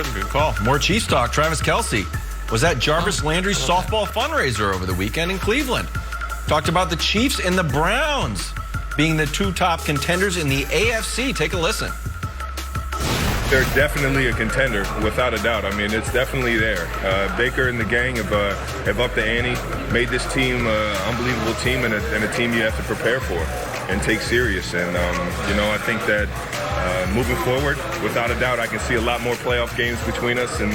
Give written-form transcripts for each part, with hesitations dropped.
good call. More Chiefs talk. Travis Kelce was at Jarvis Landry's softball fundraiser over the weekend in Cleveland. Talked about the Chiefs and the Browns being the two top contenders in the AFC. Take a listen. They're definitely a contender, without a doubt. I mean, it's definitely there. Baker and the gang have upped the ante, made this team an unbelievable team and a team you have to prepare for and take serious. And, I think that moving forward, without a doubt, I can see a lot more playoff games between us. And,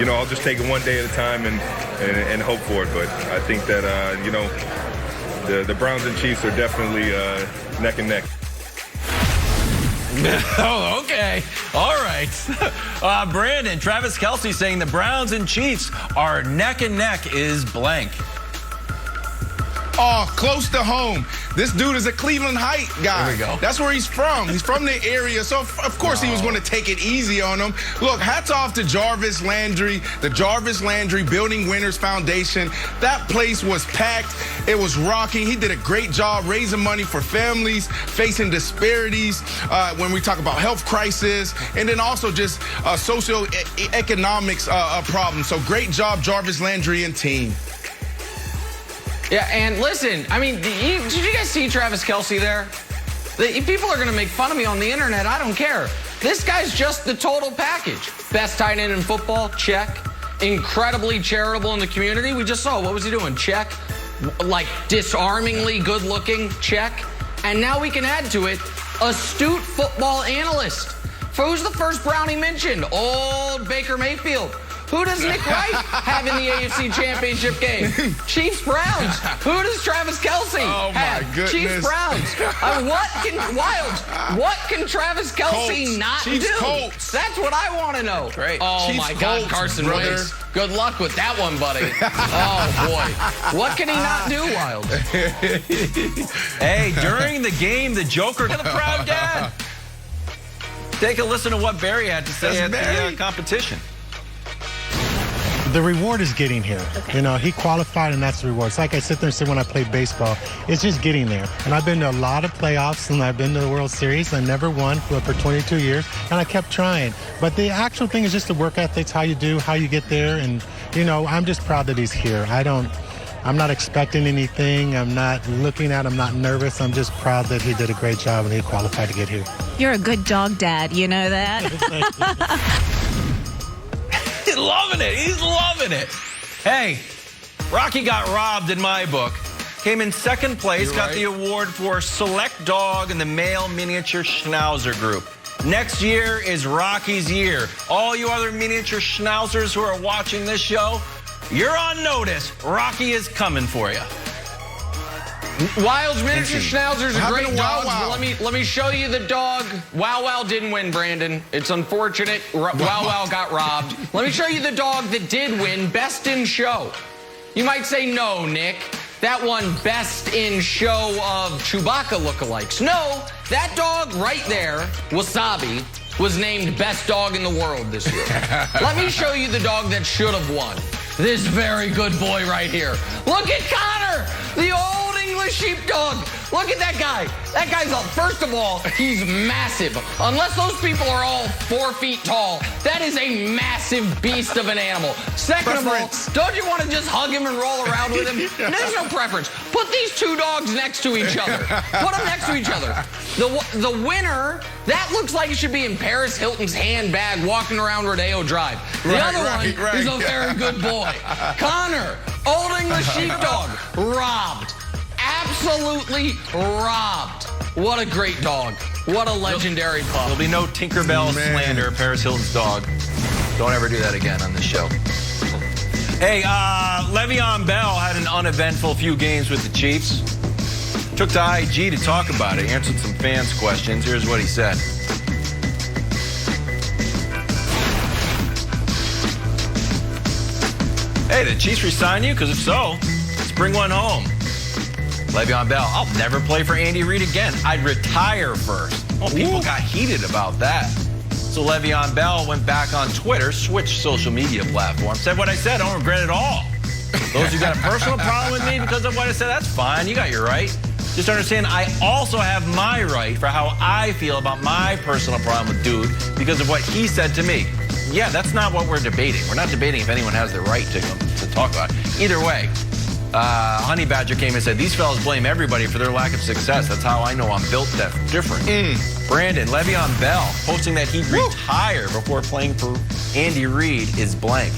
I'll just take it one day at a time and hope for it. But I think that, the Browns and Chiefs are definitely neck and neck. Oh, okay. All right. Brandon, Travis Kelce saying the Browns and Chiefs are neck and neck is blank. Oh, close to home. This dude is a Cleveland Heights guy. There we go. That's where he's from. He's from the area, so of course he was going to take it easy on him. Look, hats off to Jarvis Landry, the Jarvis Landry Building Winners Foundation. That place was packed. It was rocking. He did a great job raising money for families facing disparities when we talk about health crisis, and then also just socioeconomics problems. So great job, Jarvis Landry and team. Yeah, and listen, I mean, did you guys see Travis Kelce there? People are going to make fun of me on the internet. I don't care. This guy's just the total package. Best tight end in football, check. Incredibly charitable in the community. We just saw, what was he doing? Check. Like, disarmingly good-looking, check. And now we can add to it, astute football analyst. Who's the first Brownie mentioned? Old Baker Mayfield. Who does Nick Wright have in the AFC Championship game? Chiefs Browns. Who does Travis Kelce have? Goodness. Chiefs Browns. What can Travis Kelce Colts. not Chiefs, do? Colts. That's what I want to know. Great. Oh Chiefs, my God, Colts, Carson brother. Wentz. Good luck with that one, buddy. Oh boy, what can he not do, Wild? Hey, during the game, the Joker to the proud dad. Take a listen to what Barry had to say at the competition. The reward is getting here. Okay. You know, he qualified, and that's the reward. It's like I sit there and say when I played baseball, it's just getting there. And I've been to a lot of playoffs, and I've been to the World Series. I never won for 22 years, and I kept trying. But the actual thing is just the work ethics, how you do, how you get there. And, I'm just proud that he's here. I'm not expecting anything. I'm not looking at him. I'm not nervous. I'm just proud that he did a great job and he qualified to get here. You're a good dog dad, you know that? He's loving it. He's loving it. Hey, Rocky got robbed in my book. Came in second place, got the award for Select Dog in the Male Miniature Schnauzer group. Next year is Rocky's year. All you other miniature schnauzers who are watching this show, you're on notice. Rocky is coming for you. Wild's miniature schnauzers are great dogs. Wow. But let me show you the dog. Wow Wow didn't win, Brandon. It's unfortunate. Wow Wow got robbed. Let me show you the dog that did win, Best in Show. You might say no, Nick. That one Best in Show of Chewbacca lookalikes. No, that dog right there, Wasabi, was named Best Dog in the World this year. Let me show you the dog that should have won. This very good boy right here. Look at Connor, the old English sheepdog. Look at that guy. That guy's first of all, he's massive. Unless those people are all 4 feet tall, that is a massive beast of an animal. Second of all, don't you want to just hug him and roll around with him? There's no preference. Put these two dogs next to each other. Put them next to each other. The winner, that looks like it should be in Paris Hilton's handbag walking around Rodeo Drive. The other one is a very good boy. Connor, old English sheepdog, robbed. Absolutely robbed. What a gre'at dog. What a legendary pup. There'll be no Tinkerbell slander, Paris Hilton's dog. Don't ever do that again on this show. Hey, Le'Veon Bell had an uneventful few games with the Chiefs. Took to IG to talk about it, answered some fans' questions. Here's what he said. Hey, did the Chiefs resign you? Because if so, let's bring one home. Le'Veon Bell, I'll never play for Andy Reid again. I'd retire first. Well, people got heated about that. So Le'Veon Bell went back on Twitter, switched social media platforms, said what I said, I don't regret it all. Those who got a personal problem with me because of what I said, that's fine. You got your right. Just understand, I also have my right for how I feel about my personal problem with Dude because of what he said to me. Yeah, that's not what we're debating. We're not debating if anyone has the right to talk about it. Either way, Honey Badger came and said, these fellas blame everybody for their lack of success. That's how I know I'm built different. Brandon, Le'Veon Bell posting that he'd retire before playing for Andy Reid is blank.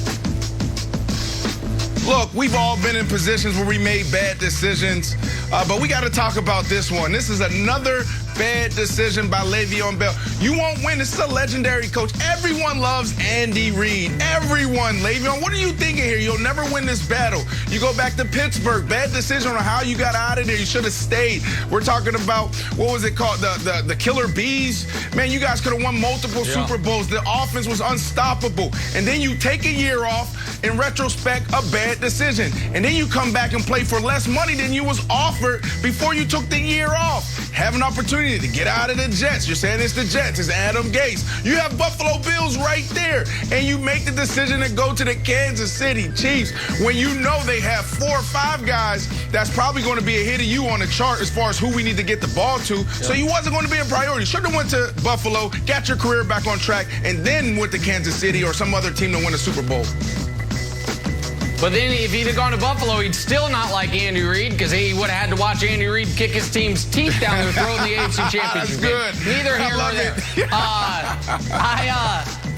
Look, we've all been in positions where we made bad decisions, but we got to talk about this one. This is another bad decision by Le'Veon Bell. You won't win. This is a legendary coach. Everyone loves Andy Reid. Everyone. Le'Veon, what are you thinking here? You'll never win this battle. You go back to Pittsburgh. Bad decision on how you got out of there. You should have stayed. We're talking about, what was it called? The Killer Bees. Man, you guys could have won multiple Super Bowls. The offense was unstoppable. And then you take a year off. In retrospect, a bad decision. And then you come back and play for less money than you was offered before you took the year off. Have an opportunity to get out of the Jets. You're saying it's the Jets. It's Adam Gase. You have Buffalo Bills right there. And you make the decision to go to the Kansas City Chiefs when you know they have 4 or 5 guys that's probably going to be ahead of you on the chart as far as who we need to get the ball to. So you wasn't going to be a priority. Should have went to Buffalo, got your career back on track, and then went to Kansas City or some other team to win a Super Bowl. But then if he'd have gone to Buffalo, he'd still not like Andy Reid because he would have had to watch Andy Reid kick his team's teeth down their throat in the AFC Championship game. Neither here nor there.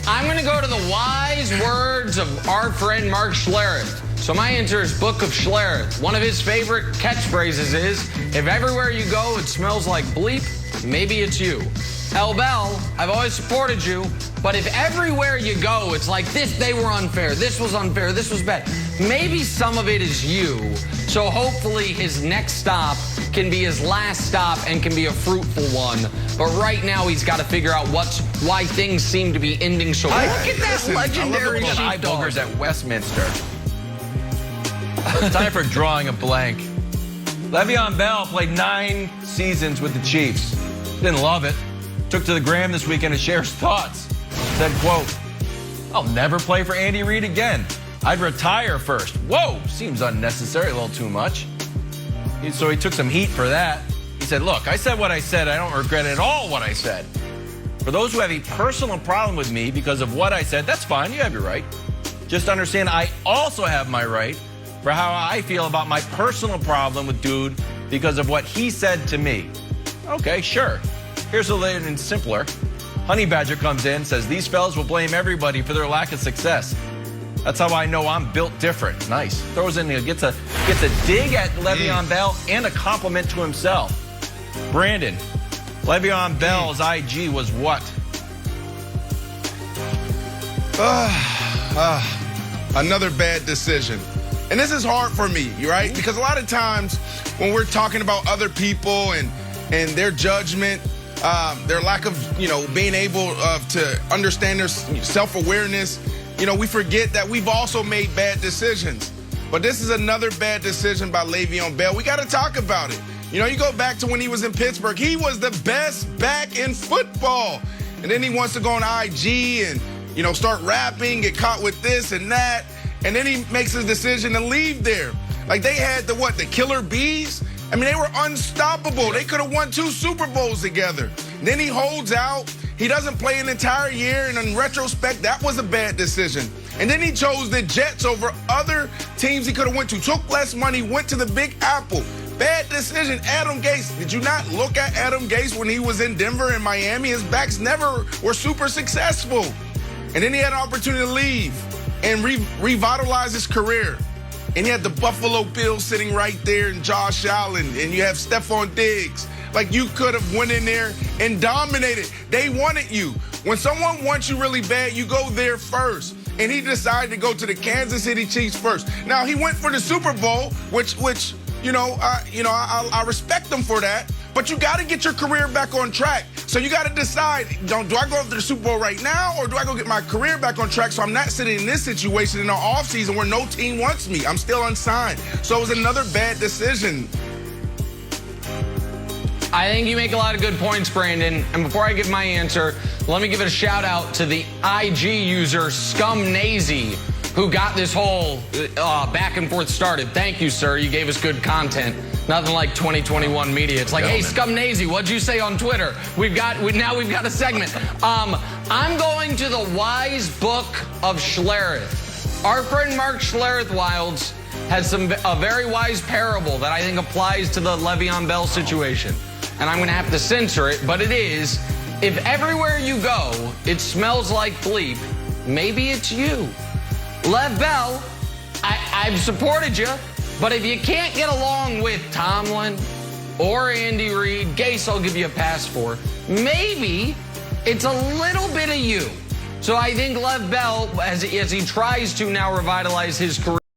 I'm going to go to the wise words of our friend Mark Schlereth. So my answer is Book of Schlereth. One of his favorite catchphrases is, if everywhere you go it smells like bleep, maybe it's you. El Bell, I've always supported you, but if everywhere you go it's like this, they were unfair, this was unfair, this was bad, maybe some of it is you. So hopefully his next stop can be his last stop and can be a fruitful one. But right now he's got to figure out why things seem to be ending so well. Look at that legendary sheepdog at Westminster. Time for drawing a blank. Le'Veon Bell played 9 seasons with the Chiefs. Didn't love it. Took to the gram this weekend to share his thoughts. Said, quote, I'll never play for Andy Reid again. I'd retire first. Whoa, seems unnecessary, a little too much. So he took some heat for that. He said, look, I said what I said. I don't regret at all what I said. For those who have a personal problem with me because of what I said, that's fine. You have your right. Just understand I also have my right for how I feel about my personal problem with dude because of what he said to me. Okay, sure. Here's a little and simpler. Honey Badger comes in, says these fellas will blame everybody for their lack of success. That's how I know I'm built different. Nice. Throws in, gets a dig at Le'Veon Bell and a compliment to himself. Brandon, Le'Veon Bell's IG was what? Another bad decision. And this is hard for me, right? Because a lot of times when we're talking about other people and their judgment, their lack of, being able to understand their self-awareness, we forget that we've also made bad decisions. But this is another bad decision by Le'Veon Bell. We got to talk about it. You go back to when he was in Pittsburgh. He was the best back in football. And then he wants to go on IG and, start rapping, get caught with this and that. And then he makes his decision to leave there. Like they had the Killer Bees. I mean, they were unstoppable. They could have won 2 Super Bowls together. And then he holds out. He doesn't play an entire year. And in retrospect, that was a bad decision. And then he chose the Jets over other teams he could have went to. Took less money, went to the Big Apple. Bad decision. Adam Gase. Did you not look at Adam Gase when he was in Denver and Miami? His backs never were super successful. And then he had an opportunity to leave and revitalize his career. And you had the Buffalo Bills sitting right there and Josh Allen, and you have Stephon Diggs. Like, you could have went in there and dominated. They wanted you. When someone wants you really bad, you go there first. And he decided to go to the Kansas City Chiefs first. Now, he went for the Super Bowl, which I respect him for that. But you got to get your career back on track. So you got to decide, do I go after the Super Bowl right now, or do I go get my career back on track so I'm not sitting in this situation in the offseason where no team wants me? I'm still unsigned. So it was another bad decision. I think you make a lot of good points, Brandon. And before I give my answer, let me give a shout out to the IG user Scumnazy, who got this whole back and forth started. Thank you, sir. You gave us good content. Nothing like 2021 media. It's like, hey, Scumnazy, what'd you say on Twitter? We've got a segment. I'm going to the wise book of Schlereth. Our friend Mark Schlereth-Wilds has a very wise parable that I think applies to the Le'Veon Bell situation. And I'm going to have to censor it, but it is, if everywhere you go, it smells like bleep, maybe it's you. Lev Bell, I've supported you, but if you can't get along with Tomlin or Andy Reid, Gase I'll give you a pass for, maybe it's a little bit of you. So I think Lev Bell, as he tries to now revitalize his career,